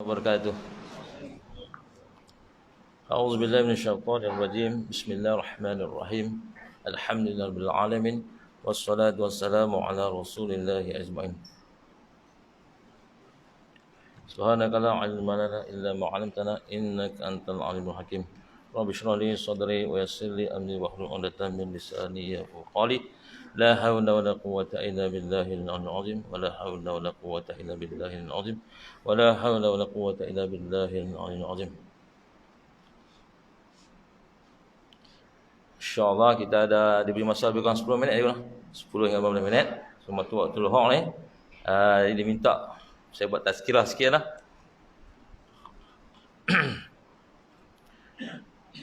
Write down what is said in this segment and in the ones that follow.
wabarakatuh. A'udzubillahi minasyaitonir rajim. Bismillahirrahmanirrahim. Alhamdulillahirabbil alamin wassalatu wassalamu ala rasulillahi ajmain. Subhanaka la ilma lana illa ma 'allamtana innaka antal alimul hakim. Rabbi shrah li sadri wa yassir li amri wahlul 'uqdatam min lisani yafqahu qawli. La haula wala quwwata illa billahil azim wa la haula wala quwwata illa billahil azim wa la haula wala quwwata illa billahil azim. InsyaAllah kita ada diberi masa lebih kurang 10 minit lagi, 10 hingga 15 minit. Semua tu waktu luhur ni. Dia minta saya buat tazkirah sikit lah.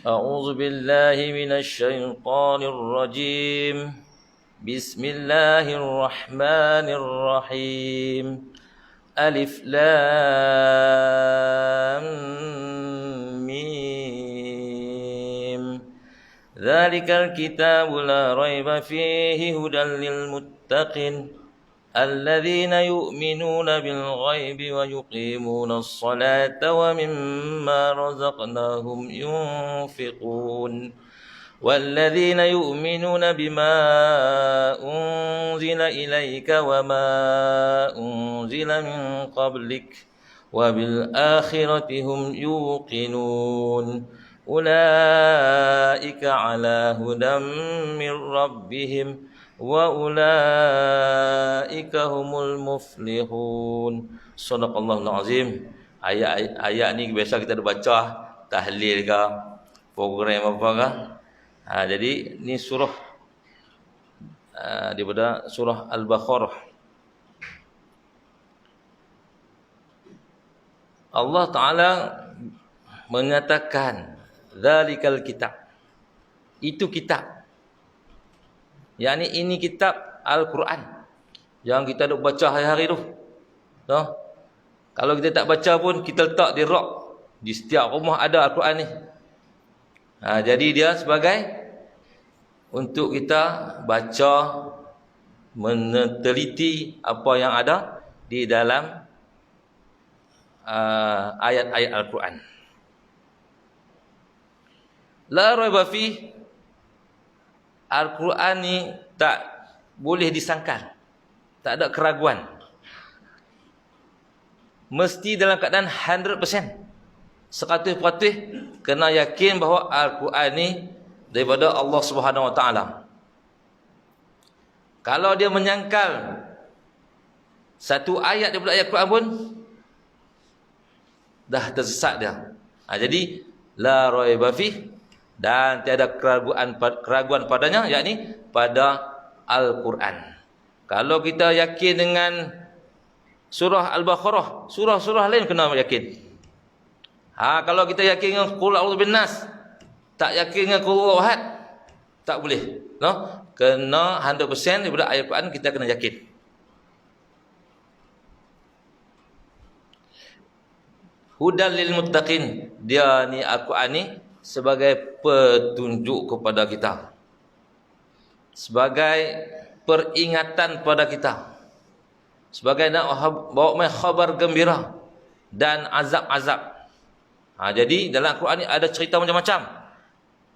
A'udzu billahi minasy syaithanir rajim. Bismillahirrahmanirrahim. Alif Lam Mim. Dzalikal kitabu la raiba fihi hudan lil muttaqin alladzina yu'minuna bil ghaibi wa yuqimuna as-salata wa mimma razaqnahum yunfiqun. والذين يؤمنون بما أنزل إليك وما أنزل من قبلك وبالآخرة هم يوقنون أولئك على هدى من ربهم وأولئك هم المفلحون. صدق الله العظيم. Ayat ni biasa kita ada baca tahlil ke program apa ke. Jadi ni surah daripada surah Al-Baqarah. Allah Ta'ala menyatakan dzalikal kitab. Itu kitab. Yakni ini kitab Al-Quran yang kita duk baca hari-hari tu. No? Kalau kita tak baca pun kita letak di rak. Di setiap rumah ada Al-Quran ni. Jadi dia sebagai untuk kita baca, meneliti apa yang ada di dalam ayat-ayat Al-Quran. La raiba fi, Al-Quran ni tak boleh disangkal, tak ada keraguan. Mesti dalam keadaan 100%. 100% kena yakin bahawa Al-Quran ni daripada Allah Subhanahu Wa Taala. Kalau dia menyangkal satu ayat daripada ayat Quran pun dah tersesat dia. Jadi la raiba fi, dan tiada keraguan padanya, yakni pada Al-Quran. Kalau kita yakin dengan surah Al-Baqarah, surah-surah lain kena yakin. Kalau kita yakin dengan qul a'udzu binnas, tak yakin dengan qul huwallahu ahad, tak boleh. No? Kena 100% daripada ayat Quran kita kena yakin. Hudal lil muttaqin, dia ni Al-Quran ni sebagai petunjuk kepada kita, sebagai peringatan kepada kita, sebagai nak bawa khabar gembira dan azab-azab. Jadi dalam Al-Quran ni ada cerita macam-macam.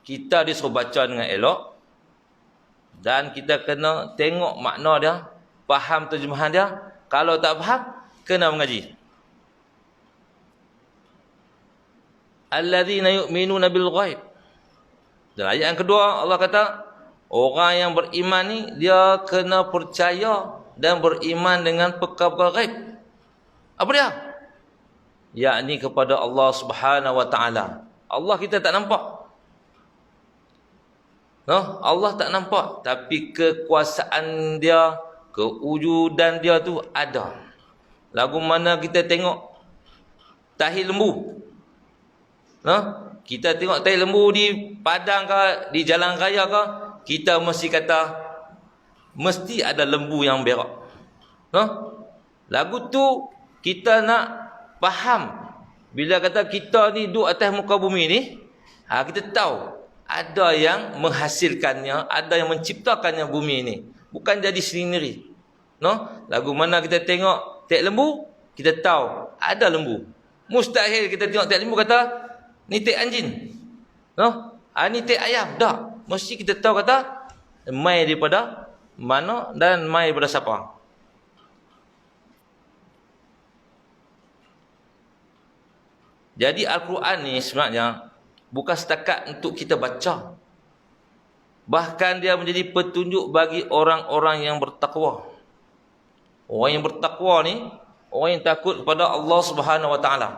Kita disuruh baca dengan elok, dan kita kena tengok makna dia, faham terjemahan dia. Kalau tak faham, kena mengaji. Alladzina yu'minuna bil ghaib. Dan ayat yang kedua Allah kata, orang yang beriman ni dia kena percaya dan beriman dengan perkara ghaib. Apa dia? Yakni kepada Allah Subhanahu Wa Taala. Allah kita tak nampak. No? Allah tak nampak, tapi kekuasaan dia, kewujudan dia tu ada. Lagu mana kita tengok tahi lembu. No? Kita tengok tahi lembu di padang ke, di jalan raya ke, kita mesti kata mesti ada lembu yang berak. No? Lagu tu kita nak faham. Bila kata kita ni duduk atas muka bumi ni, kita tahu ada yang menghasilkannya, ada yang menciptakannya bumi ni. Bukan jadi sendiri. No? Lagu mana kita tengok tek lembu, kita tahu ada lembu. Mustahil kita tengok tiap lembu kata ni tek anjing. No? Ni tek ayam. Tak. Mesti kita tahu kata mai daripada mana dan mai daripada siapa. Jadi Al-Quran ni sebenarnya bukan setakat untuk kita baca. Bahkan dia menjadi petunjuk bagi orang-orang yang bertakwa. Orang yang bertakwa ni, orang yang takut kepada Allah Subhanahu Wa Taala.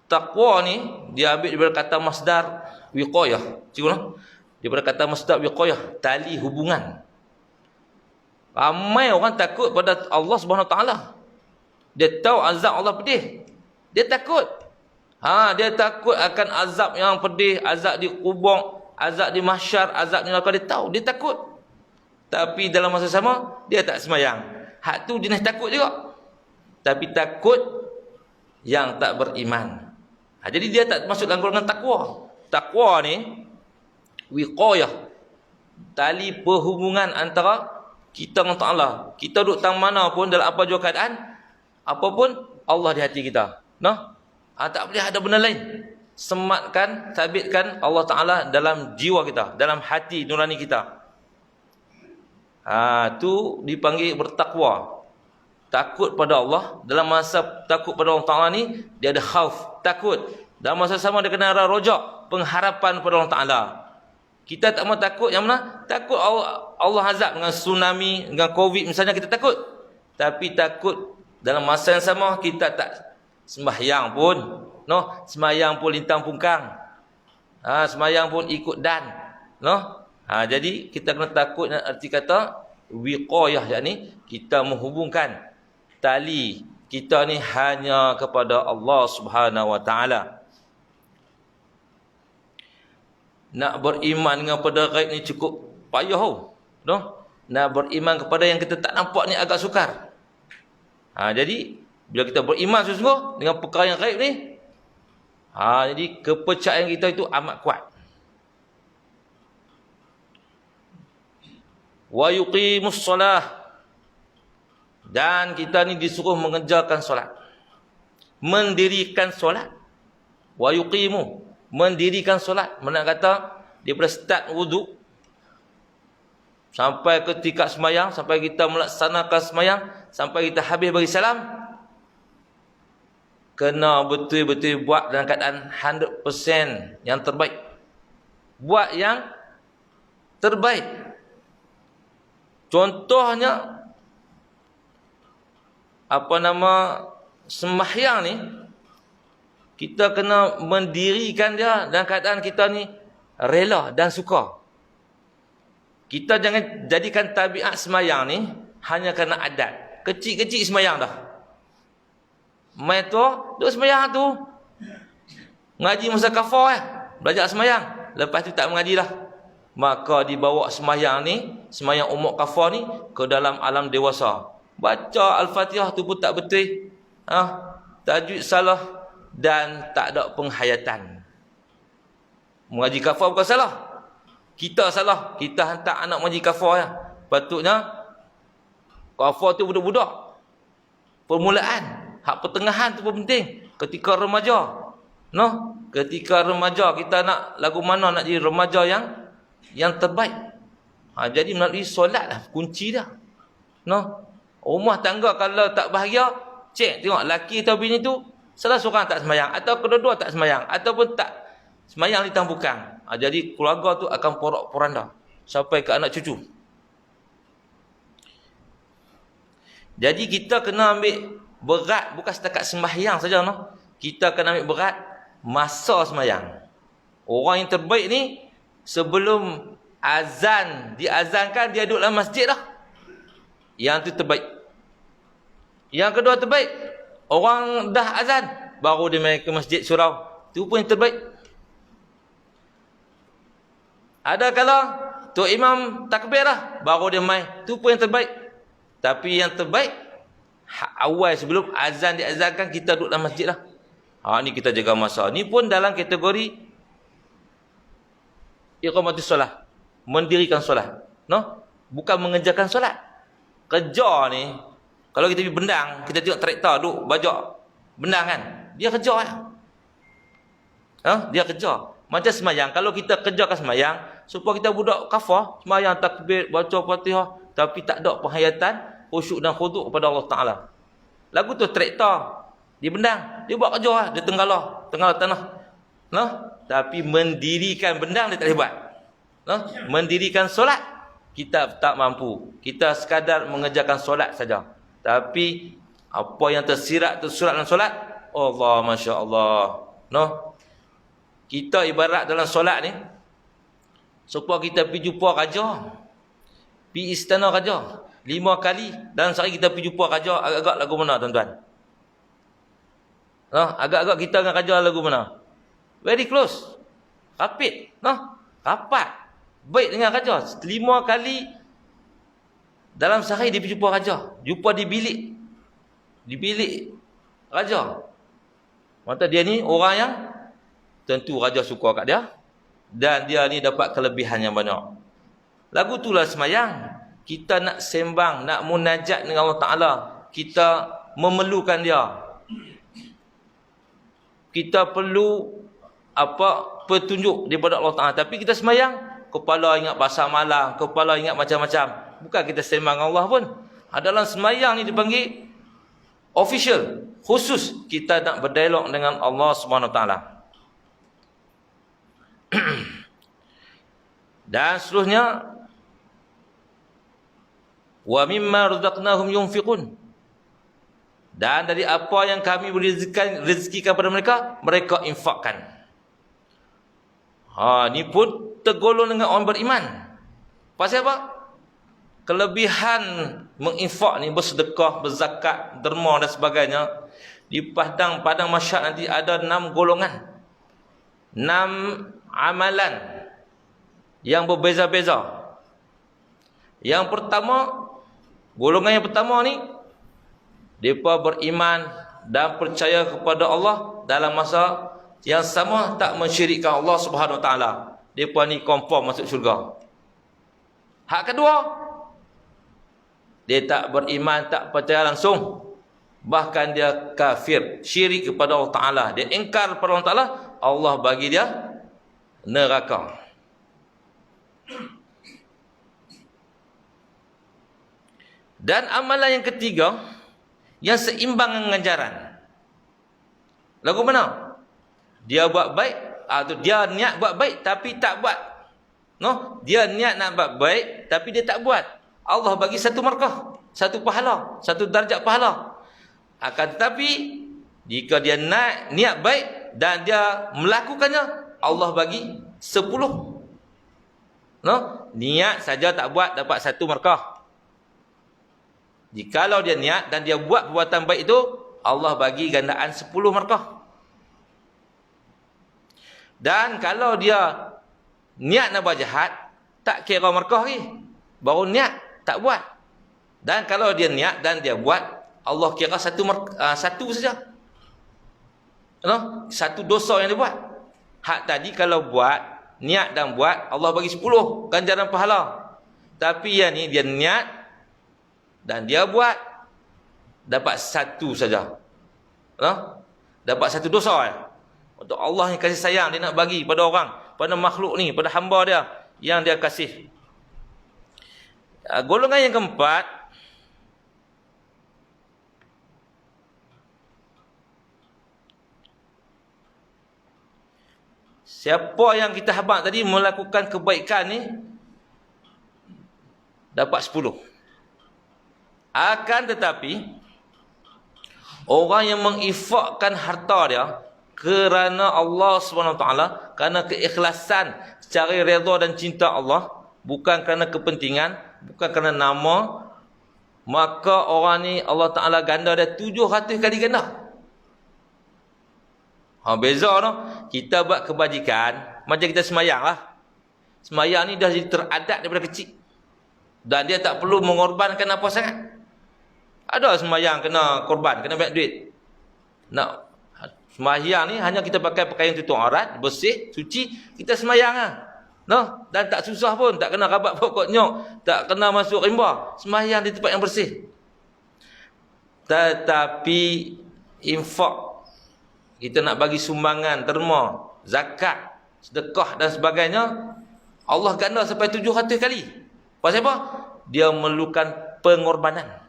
Takwa ni dia ambil daripada kata masdar wiqayah. Cikgu, daripada kata masdar wiqayah, tali hubungan. Ramai orang takut pada Allah Subhanahu Wa Taala. Dia tahu azab Allah pedih. Dia takut. Dia takut akan azab yang pedih, azab di kubur, azab di mahsyar, azab di neraka. Dia tahu, dia takut. Tapi dalam masa sama dia tak sembahyang. Hak tu jenis takut juga. Tapi takut yang tak beriman. Jadi dia tak masuk dalam golongan takwa. Takwa ni wiqayah, tali perhubungan antara kita dengan Allah. Kita duduk tang mana pun, dalam apa jua keadaan, apapun, Allah di hati kita. Tak boleh ada benda lain. Sematkan, sabitkan Allah Ta'ala dalam jiwa kita, dalam hati nurani kita. Tu dipanggil bertakwa. Takut pada Allah. Dalam masa takut pada Allah Ta'ala ni, dia ada khauf, takut. Dalam masa sama dia kena ada rojak, pengharapan pada Allah Ta'ala. Kita tak mau takut yang mana? Takut Allah azab dengan tsunami, dengan COVID misalnya, kita takut. Tapi takut dalam masa yang sama kita tak sembahyang pun, sembahyang pun lintang pungkang, sembahyang pun ikut dan, jadi kita kena takut. Arti kata wiqayah, yakni kita menghubungkan tali kita ni hanya kepada Allah Subhanahu Wa Taala. Nak beriman dengan pada ghaib ni cukup payah, Nak beriman kepada yang kita tak nampak ni agak sukar. Jadi bila kita beriman sungguh dengan perkara yang ghaib ni, jadi kepercayaan kita itu amat kuat. Wa yuqimus solah, dan kita ni disuruh mengerjakan solat, mendirikan solat. Wa yuqimu, mendirikan solat. Mana kata daripada start wuduk sampai ketika sembahyang, sampai kita melaksanakan sembahyang, sampai kita habis bagi salam, kena betul-betul buat dalam keadaan 100% yang terbaik. Buat yang terbaik. Contohnya sembahyang ni, kita kena mendirikan dia dalam keadaan kita ni rela dan suka. Kita jangan jadikan tabiat sembahyang ni hanya kerana adat. Kecil-kecil sembahyang dah. Mai tu, duduk sembahyang tu. Ngaji masa kafar belajar sembahyang. Lepas tu tak mengaji dah. Maka dibawa sembahyang ni, sembahyang umur kafar ni, ke dalam alam dewasa. Baca Al-Fatihah tu pun tak betul. Tajwid salah dan tak ada penghayatan. Mengaji kafar bukan salah. Kita salah. Kita hantar anak mengaji kafar ya. Patutnya kafar tu budak-budak. Permulaan. Hak pertengahan tu pun penting. Ketika remaja. Ketika remaja kita nak lagu mana nak jadi remaja yang terbaik. Jadi melalui solat lah kunci dah. Rumah tangga kalau tak bahagia, cek tengok laki atau bini tu salah seorang tak sembahyang, atau kedua-dua tak sembahyang, ataupun tak sembahyang di tambukan. Jadi keluarga tu akan porak-poranda sampai ke anak cucu. Jadi kita kena ambil berat, bukan setakat sembahyang saja, kita kena ambil berat masa sembahyang. Orang yang terbaik ni sebelum azan diazankan dia duduk dalam masjid dah. Yang tu terbaik. Yang kedua terbaik, orang dah azan baru dia main ke masjid surau. Tu pun yang terbaik. Ada kala tu imam takbir dah baru dia main. Tu pun yang terbaik. Tapi yang terbaik awal sebelum azan diazankan kita duduk dalam masjid dah. Ni kita jaga masa. Ni pun dalam kategori iqamatus solat, mendirikan solat. Bukan mengerjakan solat. Kerja ni Kalau kita pergi bendang, kita tengok traktor duk bajak bendang kan, dia kejar ya. Dia kejar. Macam semayang, kalau kita kejarkan semayang, supaya kita budak kafah, semayang takbir, baca Fatihah, tapi tak ada penghayatan, khusyuk dan khudu' kepada Allah Ta'ala. Lagu tu traktor, dia bendang, dia buat kerja, dia tenggalah tanah. Tapi mendirikan bendang dia tak boleh buat. Mendirikan solat, kita tak mampu. Kita sekadar mengerjakan solat saja. Tapi apa yang tersirat dalam solat, Allah, Masya Allah. Kita ibarat dalam solat ni, supaya kita pergi jumpa raja, pergi istana raja 5 kali dalam sehari kita pergi jumpa raja, agak-agak lagu mana tuan-tuan? Agak-agak kita dengan raja lagu mana? Very close. Rapid. Rapat. Baik dengan raja. 5 kali dalam sehari dia pergi jumpa raja. Jumpa di bilik. Di bilik raja. Mata dia ni orang yang tentu raja suka kat dia. Dan dia ni dapat kelebihan yang banyak. Lagu itulah semayang. Kita nak sembang, nak munajat dengan Allah Ta'ala. Kita memerlukan dia. Kita perlu petunjuk daripada Allah Ta'ala. Tapi kita semayang, kepala ingat pasar malam, kepala ingat macam-macam. Bukan kita sembang Allah pun. Dalam semayang ni dipanggil official, khusus kita nak berdialog dengan Allah Subhanahu Wa Ta'ala. Dan seterusnya, wa mimma razaqnahum yunfiqun. Dan dari apa yang kami beri rezeki kepada mereka, mereka infakkan. Ni pun tergolong dengan orang beriman. Pasal apa? Kelebihan menginfak ni, bersedekah, berzakat, derma dan sebagainya. Di padang mahsyar nanti ada 6 golongan. 6 amalan yang berbeza-beza. Yang pertama, golongan yang pertama ni, mereka beriman dan percaya kepada Allah dalam masa yang sama, tak mensyirikkan Allah Subhanahu Wa Ta'ala. Mereka ni confirm masuk syurga. Hak kedua, dia tak beriman, tak percaya langsung. Bahkan dia kafir, syirik kepada Allah Ta'ala. Dia ingkar kepada Allah Ta'ala, Allah bagi dia neraka. Dan amalan yang ketiga, yang seimbang dengan ganjaran. Lagu mana? Dia buat baik, dia niat buat baik tapi tak buat. Dia niat nak buat baik tapi dia tak buat. Allah bagi satu markah, satu pahala, satu darjat pahala. Akan tetapi jika dia niat baik dan dia melakukannya, Allah bagi 10. Niat saja tak buat, dapat satu markah. Jikalau dia niat dan dia buat perbuatan baik itu, Allah bagi gandaan 10 markah. Dan kalau dia niat nak buat jahat, tak kira markah lagi. Baru niat, tak buat. Dan kalau dia niat dan dia buat, Allah kira satu saja. Satu dosa yang dia buat. Hak tadi kalau buat, niat dan buat, Allah bagi 10 ganjaran pahala. Tapi yang ni dia niat dan dia buat, dapat satu saja. Dapat satu dosa. Untuk Allah yang kasih sayang, dia nak bagi pada orang, pada makhluk ni, pada hamba dia yang dia kasih. Golongan yang keempat, siapa yang kita habaq tadi melakukan kebaikan ni, dapat 10. Akan tetapi, orang yang menginfakkan harta dia kerana Allah SWT, kerana keikhlasan, secara redha dan cinta Allah, bukan kerana kepentingan, bukan kerana nama, maka orang ni Allah Ta'ala ganda dia 700 kali ganda. Beza no? Kita buat kebajikan, macam kita semayang lah. Semayang ni dah jadi teradat daripada kecil. Dan dia tak perlu mengorbankan apa sangat. Ada semayang kena korban, kena banyak duit. Nak semayang ni hanya kita pakai pakaian tutup aurat, bersih, suci, kita semayang lah. Dan tak susah pun, tak kena rabat pokok nyok, tak kena masuk rimba. Semayang di tempat yang bersih. Tetapi infak, kita nak bagi sumbangan, derma, zakat, sedekah dan sebagainya, Allah ganda sampai 700 kali. Pasal apa? Dia memerlukan pengorbanan.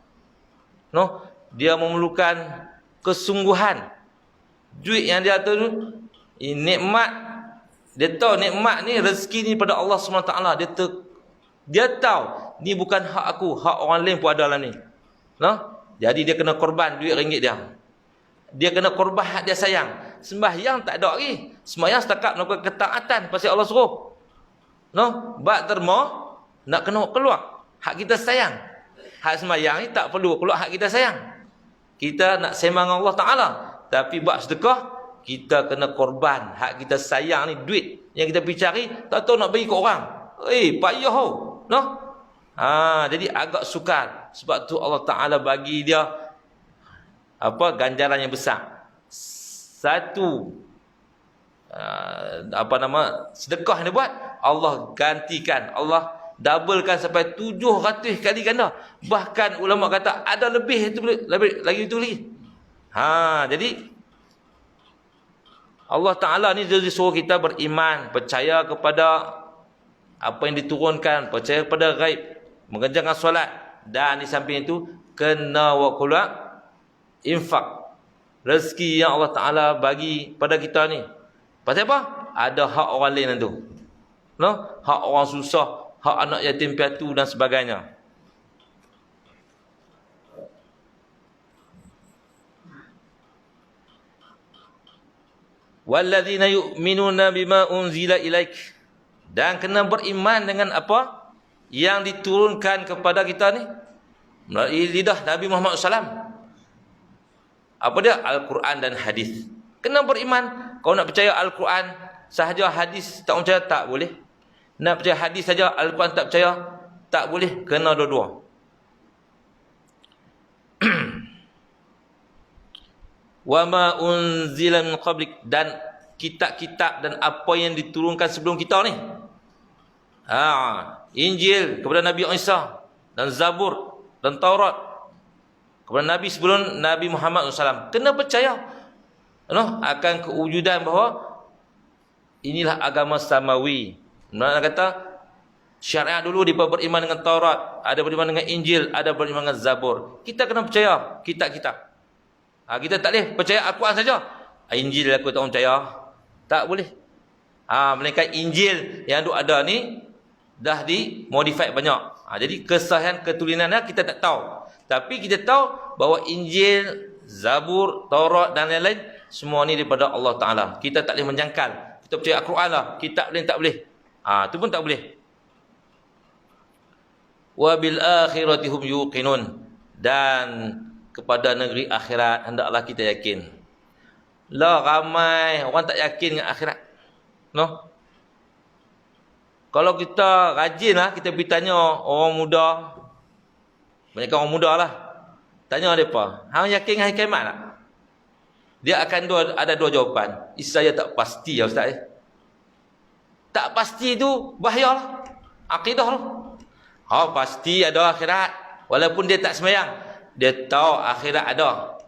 No, dia memerlukan kesungguhan. Duit yang dia tu nikmat, dia tahu nikmat ni, rezeki ni pada Allah SWT. Dia tahu ni bukan hak aku, hak orang lain pun ada lah ni. No? Jadi dia kena korban duit ringgit dia. Dia kena korban hak dia sayang. Sembahyang tak ada lagi. Sembahyang setakat melakukan ketaatan pasal Allah suruh. No, bak derma nak kena keluar hak kita sayang. Hak sembahyang ni tak perlu keluar hak kita sayang. Kita nak sembang Allah Taala, tapi buat sedekah kita kena korban hak kita sayang ni, duit yang kita pergi cari tak tahu nak bagi ke orang. Payah tau. No? Jadi agak sukar. Sebab tu Allah Taala bagi dia ganjaran yang besar. Satu sedekah yang dia buat, Allah gantikan, Allah doublekan sampai 700 kali ganda. Bahkan ulama kata ada lebih itu, lebih lagi itu lagi. Jadi Allah Ta'ala ni dia suruh kita beriman, percaya kepada apa yang diturunkan, percaya kepada ghaib, mengerjakan solat, dan di samping itu kena wakula infak, rezeki yang Allah Ta'ala bagi pada kita ni. Pasal apa? Ada hak orang lain tu. No? Hak orang susah, hak anak yatim piatu dan sebagainya. Walladzina yu'minuna bima unzila ilaik, dan kena beriman dengan apa yang diturunkan kepada kita ni melalui lidah Nabi Muhammad SAW. Apa dia? Al-Quran dan hadis. Kena beriman. Kau nak percaya Al-Quran sahaja, hadis tak percaya, tak boleh. Nak percaya hadis saja, Al-Quran tak percaya, tak boleh. Kena dua-dua. Wa ma unzila min qablik, dan kitab-kitab dan apa yang diturunkan sebelum kita ni. Injil kepada Nabi Isa, dan Zabur dan Taurat kepada Nabi sebelum Nabi Muhammad SAW. Kena percaya akan kewujudan bahawa inilah agama samawi. Mana kata syariat dulu dia beriman dengan Taurat, ada beriman dengan Injil, ada beriman dengan Zabur. Kita kena percaya kitab-kitab. Kita tak boleh percaya Al-Quran saja. Injil aku tak percaya. Tak boleh. Melainkan Injil yang ada ni dah dimodify banyak. Jadi kesahihan ketulinannya kita tak tahu. Tapi kita tahu bahawa Injil, Zabur, Taurat dan lain-lain semua ni daripada Allah Ta'ala. Kita tak boleh menjangkal. Kita percaya Al-Quran lah, kitab lain tak boleh. Itu pun tak boleh. Wa bil akhirati hum yuqinun, dan kepada negeri akhirat hendaklah kita yakin. Lah ramai orang tak yakin dengan akhirat. No? Kalau kita rajinlah, kita pergi tanya orang muda, banyak orang muda lah, tanya mereka, hang yakin dengan hari kiamat tak? Dia akan ada dua jawapan. Saya tak pasti ya Ustaz. Tak pasti tu bahayalah. Akidah lah. Pasti ada akhirat. Walaupun dia tak sembahyang, dia tahu akhirat ada.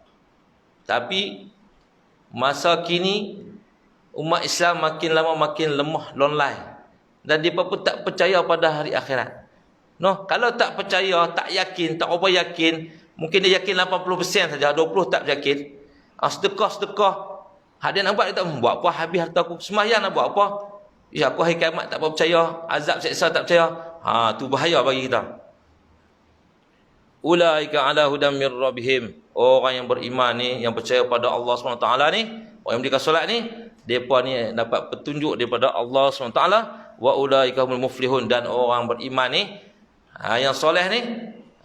Tapi masa kini umat Islam makin lama makin lemah lonlai, dan dia pun tak percaya pada hari akhirat. Kalau tak percaya, tak yakin, tak apa yakin, mungkin dia yakin 80% saja, 20% tak yakin. Sedekah. Dia nak buat, dia tak buat apa, habis harta aku. Sembahyang nak buat apa? Aku hari kiamat tak percaya, azab seksa tak percaya. Tu bahaya bagi kita. Ulaika ala hudam mir rabbihim, orang yang beriman ni, yang percaya pada Allah SWT ni, orang yang berdikah solat ni, mereka ni dapat petunjuk daripada Allah SWT. Wa ulaika humul muflihun, dan orang beriman ni, yang soleh ni,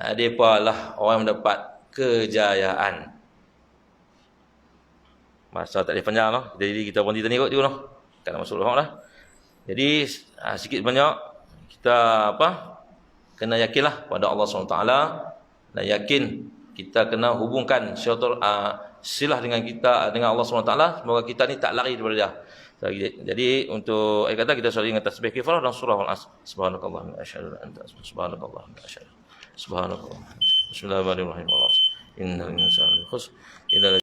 mereka lah orang yang mendapat kejayaan. Masa tak boleh panjang lah, jadi kita berhenti tadi kot juga lah. Kan masuk lah. Jadi sikit banyak kita kena yakinlah pada Allah SWT, dan yakin kita kena hubungkan silah dengan kita, dengan Allah SWT. Semoga kita ni tak lari daripada dia. Jadi untuk ayat kata kita selalu ingat tasbih kifarah dan surah Al-Asr. Subhanakallahumma asyhadu an la ilaha illa anta astaghfiruka wa atubu ilaik. Subhanakallah. Bismillahirrahmanirrahim. Innal insana